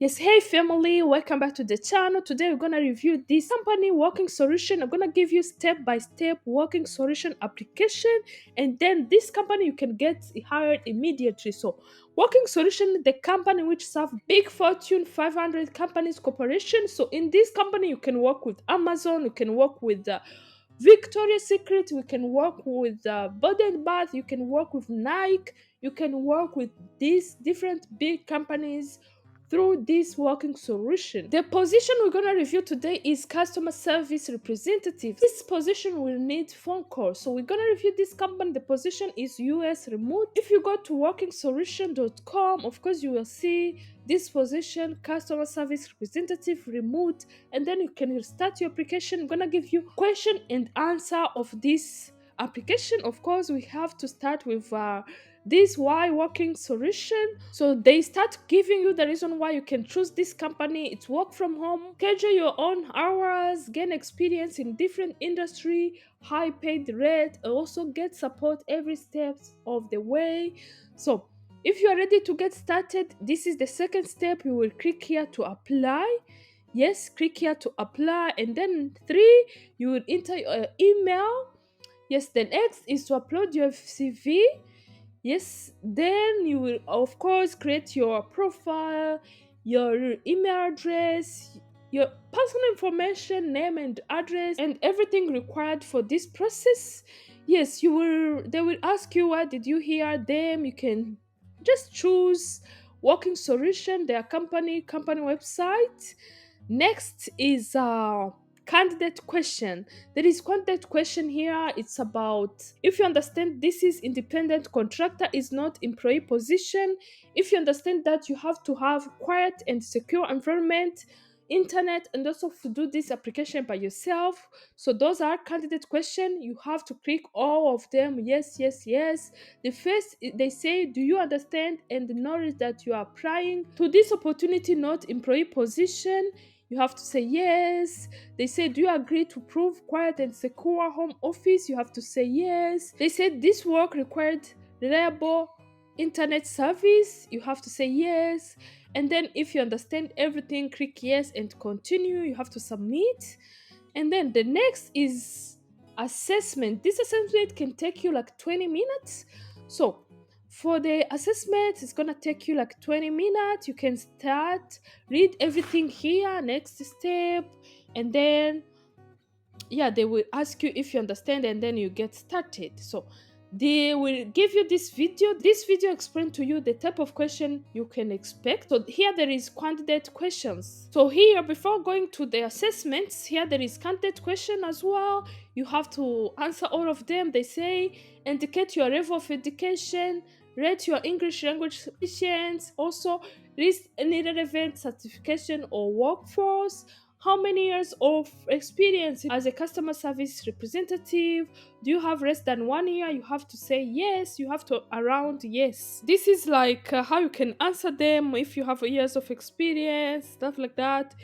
Yes, hey family, welcome back to the channel. Today we're gonna review this company working solution. I'm gonna give you step-by-step working solution application, and then this company you can get hired immediately. So, working solution, the company which serve big Fortune 500 companies corporation. So, in this company you can work with Amazon, you can work with Victoria's Secret, we can work with Body and Bath, you can work with Nike, you can work with these different big companies through this working solution. The position we're going to review today is customer service representative. This position will need phone calls. So we're going to review this company. The position is US remote. If you go to workingsolution.com, of course you will see this position, customer service representative remote, and then you can start your application. I'm going to give you question and answer of this application. Of course, we have to start with this why working solution. So they start giving you the reason why you can choose this company. It's work from home, schedule your own hours, gain experience in different industry, high paid rate, and also get support every step of the way. So if you are ready to get started, this is the second step. You will click here to apply. Yes, click here to apply, and then 3, you will enter your email. Yes, the next is to upload your CV. Yes, then you will of course create your profile, your email address, your personal information, name and address, and everything required for this process. Yes, you will they will ask you where did you hear them. You can just choose working solution, their company website. Next is candidate question. There is candidate question here. It's about, if you understand this is independent contractor, is not employee position. If you understand that you have to have quiet and secure environment, internet, and also to do this application by yourself. So those are candidate question. You have to click all of them. Yes, yes, yes. The first, they say, do you understand and knowledge that you are applying to this opportunity, not employee position? You have to say yes. They say, do you agree to prove quiet and secure home office? You have to say yes. They said this work required reliable internet service. You have to say yes. And then if you understand everything, click yes and continue. You have to submit. And then the next is assessment. This assessment can take you like 20 minutes. So for the assessment, it's gonna take you like 20 minutes. You can start, read everything here, next step, and then yeah, they will ask you if you understand, and then you get started. So they will give you this video explain to you the type of question you can expect. So here there is candidate questions. So here, before going to the assessments, here there is candidate question as well. You have to answer all of them. They say indicate your level of education, rate your English language proficiency, also list any relevant certification or workforce, how many years of experience as a customer service representative. Do you have less than 1 year? You have to say yes. You have to around yes. This is like how you can answer them. If you have years of experience, stuff like that.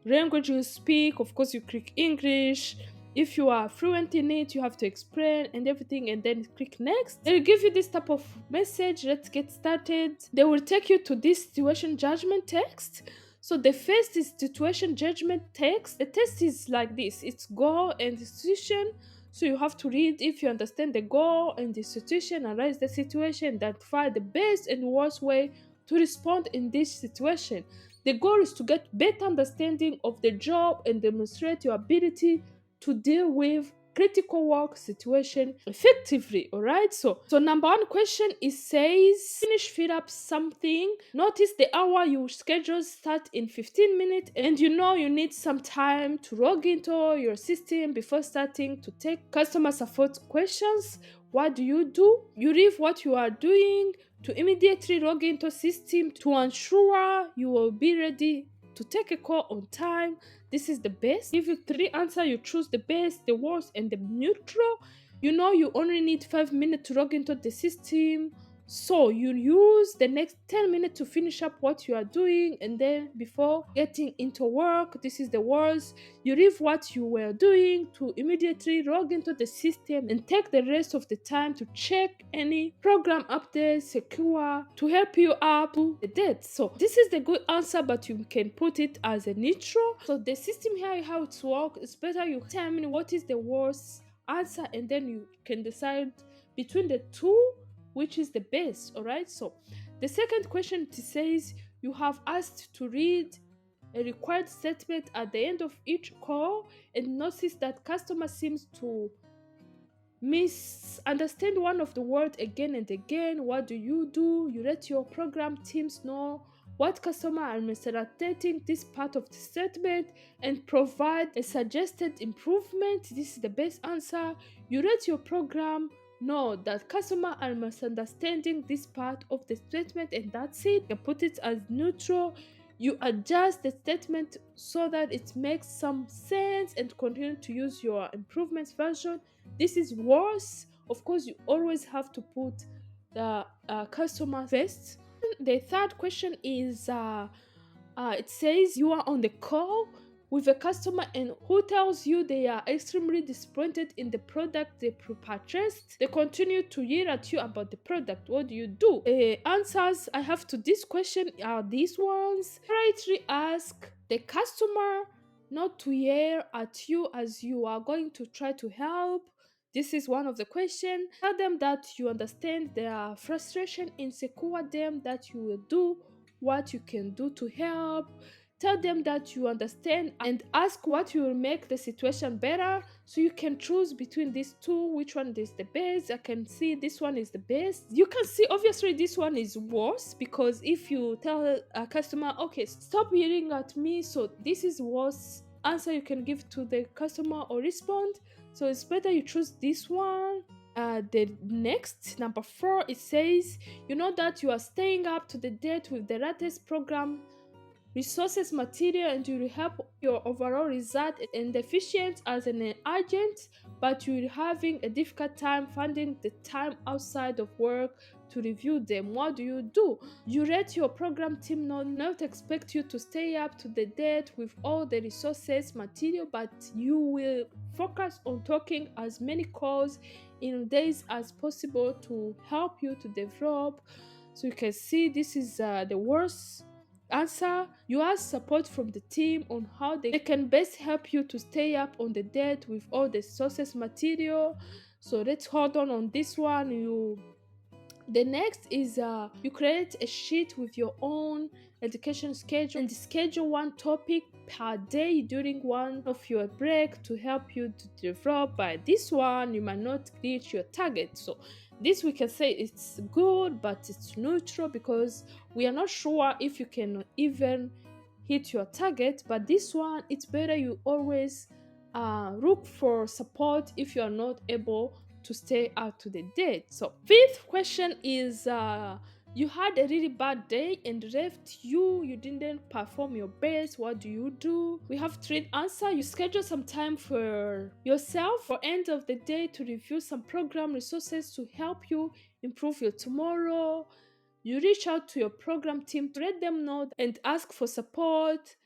Language you speak, of course you click English. If you are fluent in it, you have to explain and everything, and then click next. They'll give you this type of message. Let's get started. They will take you to this situation judgment text. So the first is situation judgment text. The text is like this. It's goal and situation. So you have to read. If you understand the goal and the situation, analyze the situation, identify the best and worst way to respond in this situation. The goal is to get better understanding of the job and demonstrate your ability to deal with critical work situation effectively. All right, so number one question is says finish fill up something. Notice the hour you schedule start in 15 minutes, and you know you need some time to log into your system before starting to take customer support questions. What do? You leave what you are doing to immediately log into system to ensure you will be ready to take a call on time. This is the best. Give you 3 answers, you choose the best, the worst, and the neutral. You know you only need 5 minutes to log into the system. So you use the next 10 minutes to finish up what you are doing, and then before getting into work, this is the worst. You leave what you were doing to immediately log into the system and take the rest of the time to check any program updates secure to help you up to the date. So this is the good answer, but you can put it as a neutral. So the system here, how it works, it's better you determine what is the worst answer, and then you can decide between the two which is the best. All right, so the second question, it says you have asked to read a required statement at the end of each call and notice that customer seems to misunderstand one of the words again and again. What do? You let your program teams know what customer are misunderstanding this part of the statement and provide a suggested improvement. This is the best answer. You let your program know that customer are misunderstanding this part of the statement, and that's it. You put it as neutral. You adjust the statement so that it makes some sense and continue to use your improvements version. This is worse. Of course, you always have to put the customer first. The third question is it says you are on the call with a customer and who tells you they are extremely disappointed in the product they purchased. They continue to yell at you about the product. What do you do? Answers I have to this question are these ones. Politely ask the customer not to yell at you as you are going to try to help. This is one of the questions. Tell them that you understand their frustration and secure them that you will do what you can do to help. Tell them that you understand and ask what will make the situation better, so you can choose between these two which one is the best. I can see this one is the best. You can see obviously this one is worse, because if you tell a customer, okay, stop yelling at me, so this is worse answer you can give to the customer or respond. So it's better you choose this one. The next number 4, it says you know that you are staying up to the date with the latest program resources material, and you will help your overall result and efficient as an agent, but you're having a difficult time finding the time outside of work to review them. What do? You let your program team know not expect you to stay up to the date with all the resources material, but you will focus on talking as many calls in days as possible to help you to develop. So you can see this is the worst answer. You ask support from the team on how they can best help you to stay up on the date with all the sources material. So let's hold on this one. The next is you create a sheet with your own education schedule and schedule one topic per day during one of your break to help you to develop. By this one, you might not reach your target. So this we can say it's good, but it's neutral because we are not sure if you can even hit your target. But this one, it's better you always look for support if you are not able to stay up to the date. So fifth question is you had a really bad day and left you didn't perform your best. What do? We have three answer. You schedule some time for yourself for end of the day to review some program resources to help you improve your tomorrow. You reach out to your program team to let them know and ask for support.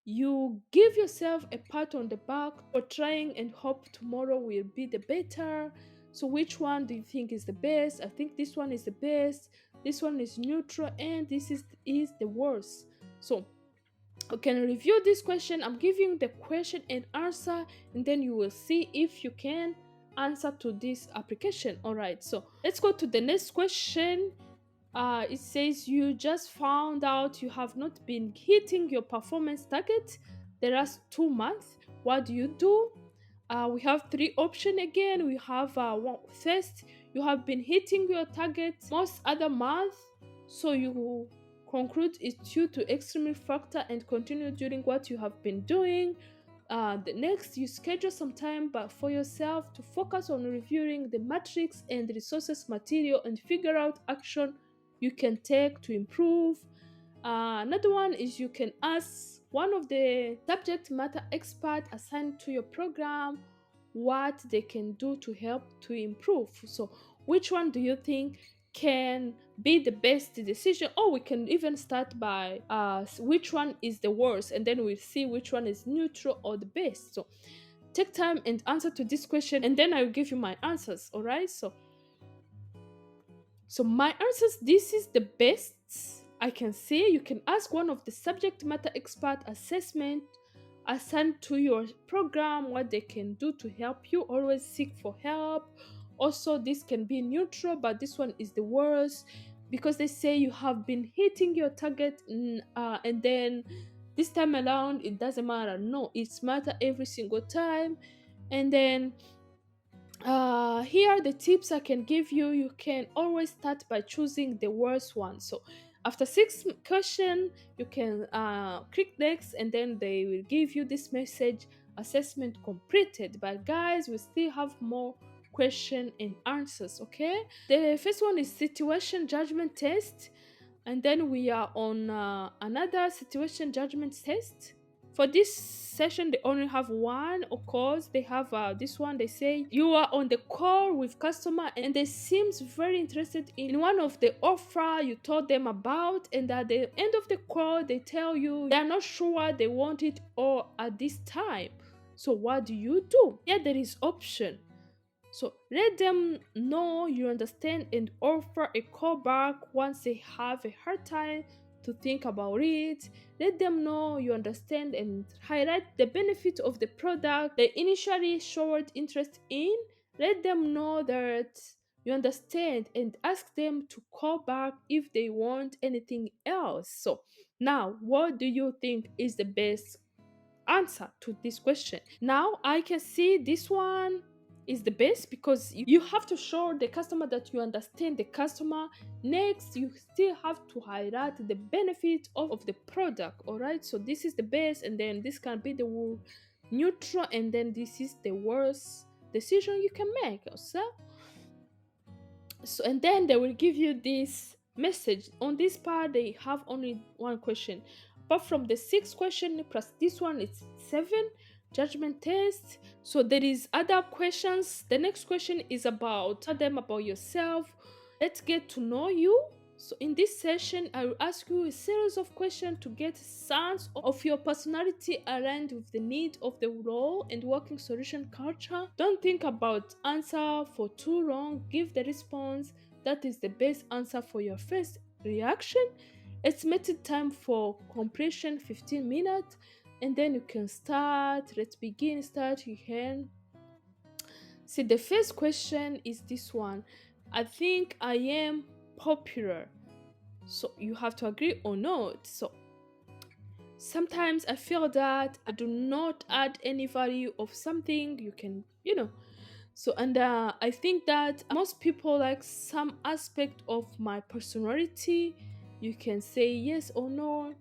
You give yourself a pat on the back for trying and hope tomorrow will be the better. So which one do you think is the best? I think this one is the best, this one is neutral, and this is the worst. So you can review this question. I'm giving the question and answer, and then you will see if you can answer to this application. All right, so let's go to the next question. It says you just found out you have not been hitting your performance target the last 2 months. What do? We have three options again. We have first, you have been hitting your target most other month, so you conclude it's due to extreme factor and continue doing what you have been doing. The next, you schedule some time but for yourself to focus on reviewing the matrix and resources material and figure out action you can take to improve. Another one is you can ask one of the subject matter expert assigned to your program what they can do to help to improve. So which one do you think can be the best decision, or we can even start by which one is the worst, and then we'll see which one is neutral or the best. So take time and answer to this question, and then I'll give you my answers. All right, so my answers, this is the best I can say. You can ask one of the subject matter expert assessment assigned to your program what they can do to help you. Always seek for help. Also, this can be neutral, but this one is the worst because they say you have been hitting your target, and then this time around it doesn't matter. No, it's matter every single time. And then here are the tips I can give you. You can always start by choosing the worst one. So after 6 question, you can click next, and then they will give you this message: assessment completed. But guys, we still have more question and answers. Okay, the first one is situation judgment test, and then we are on another situation judgment test. For this session, they only have one. Of course, they have this one. They say you are on the call with customer, and they seems very interested in one of the offer you told them about, and at the end of the call they tell you they are not sure they want it or at this time. So what do you do? Yeah, there is option. So let them know you understand and offer a callback once they have a hard time to think about it. Let them know you understand and highlight the benefit of the product they initially showed interest in. Let them know that you understand and ask them to call back if they want anything else. So now, what do you think is the best answer to this question? Now I can see this one is the best because you have to show the customer that you understand the customer. Next, you still have to highlight the benefit of the product. All right, so this is the best, and then this can be the neutral, and then this is the worst decision you can make. So and then they will give you this message. On this part they have only one question, but from the 6 question plus this one, it's 7 judgment test. So there is other questions. The next question is about, tell them about yourself. Let's get to know you. So in this session, I will ask you a series of questions to get a sense of your personality aligned with the need of the role and working solution culture. Don't think about answer for too long. Give the response that is the best answer for your first reaction. Estimated time for completion 15 minutes, and then you can start. Let's begin. Start. You can see the first question is this one. I think I am popular. So you have to agree or not. So sometimes I feel that I do not add any value of something. You can, So, and I think that most people like some aspect of my personality. You can say yes or no.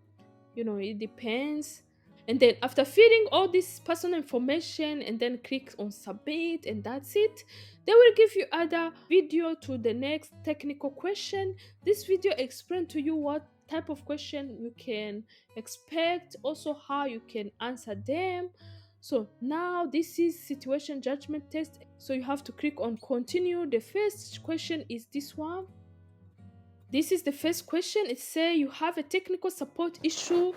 It depends. And then after filling all this personal information and then click on submit, and that's it. They will give you other video to the next technical question. This video explains to you what type of question you can expect, also how you can answer them. So now this is situation judgment test. So you have to click on continue. The first question is this one. This is the first question. It says you have a technical support issue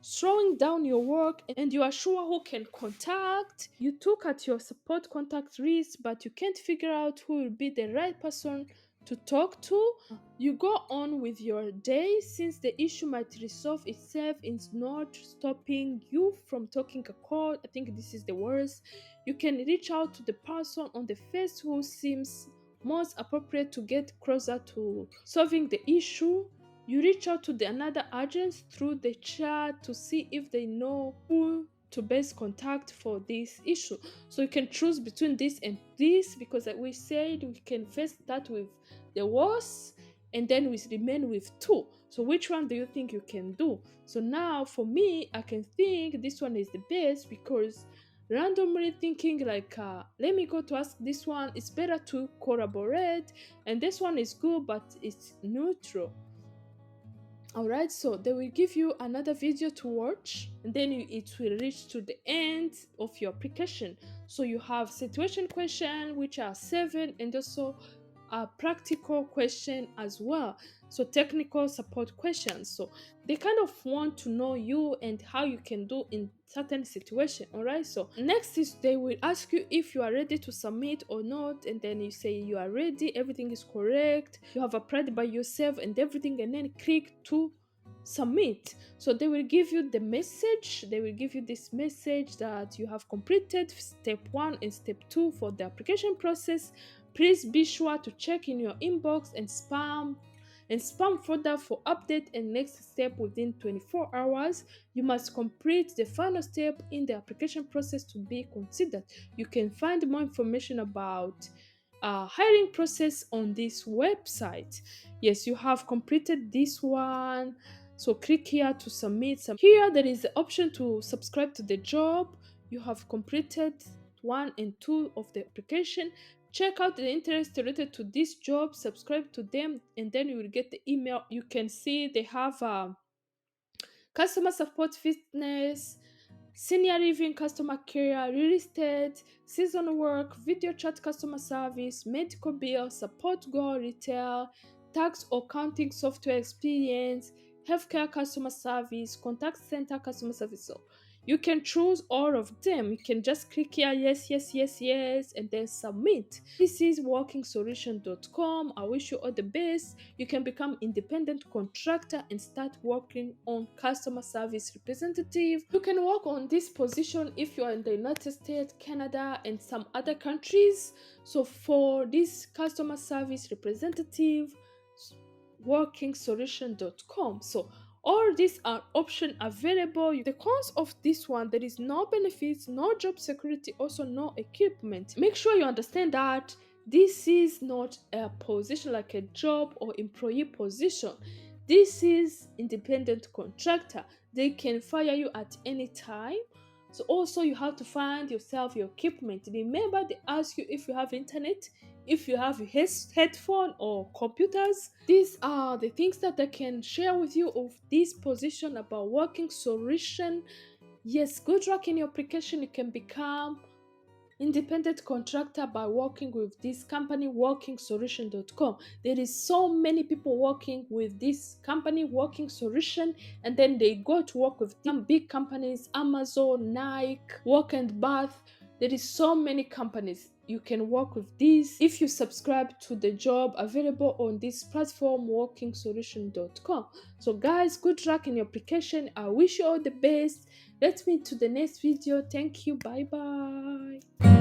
slowing down your work, and you are sure who can contact. You took at your support contact list, but you can't figure out who will be the right person to talk to. You go on with your day since the issue might resolve itself. It's not stopping you from talking a call. I think this is the worst. You can reach out to the person on the face who seems most appropriate to get closer to solving the issue. You reach out to another agent through the chat to see if they know who to best contact for this issue. So you can choose between this and this, because like we said, we can first start with the worst and then we remain with 2. So which one do you think you can do? So now for me, I can think this one is the best, because randomly thinking like let me go to ask this one, it's better to collaborate, and this one is good but it's neutral. Alright, so they will give you another video to watch, and then it will reach to the end of your application. So you have situation question, which are 7, and also practical question as well, so technical support questions. So they kind of want to know you and how you can do in certain situation. All right, so next is they will ask you if you are ready to submit or not, and then you say you are ready, everything is correct, you have applied by yourself and everything, and then click to submit. So they will give you the message, they will give you this message that you have completed step 1 and step 2 for the application process. Please be sure to check in your inbox and spam folder for update and next step within 24 hours. You must complete the final step in the application process to be considered. You can find more information about hiring process on this website. Yes, you have completed this one, so click here to submit. Here there is the option to subscribe to the job. You have completed 1 and 2 of the application. Check out the interest related to this job, subscribe to them, and then you will get the email. You can see they have customer support, fitness, senior living, customer care, real estate, seasonal work, video chat, customer service, medical bill, support, go retail, tax or accounting software experience, healthcare customer service, contact center customer service. So you can choose all of them. You can just click here, yes, yes, yes, yes, and then submit. This is workingsolution.com. I wish you all the best. You can become independent contractor and start working on customer service representative. You can work on this position if you are in the United States, Canada, and some other countries. So for this customer service representative, workingsolution.com. So all these are options available. The cons of this one, there is no benefits, no job security, also no equipment. Make sure you understand that this is not a position like a job or employee position. This is independent contractor. They can fire you at any time. So also you have to find yourself your equipment. Remember, they ask you if you have internet, if you have headphone or computers. These are the things that I can share with you of this position about working solution. Yes, good luck in your application. You can become independent contractor by working with this company, workingsolution.com. There is so many people working with this company, Working Solution, and then they go to work with some big companies, Amazon, Nike, Work and Bath. There is so many companies. You can work with these if you subscribe to the job available on this platform, workingsolution.com. So guys, good luck in your application. I wish you all the best. Let's meet to the next video. Thank you. Bye bye.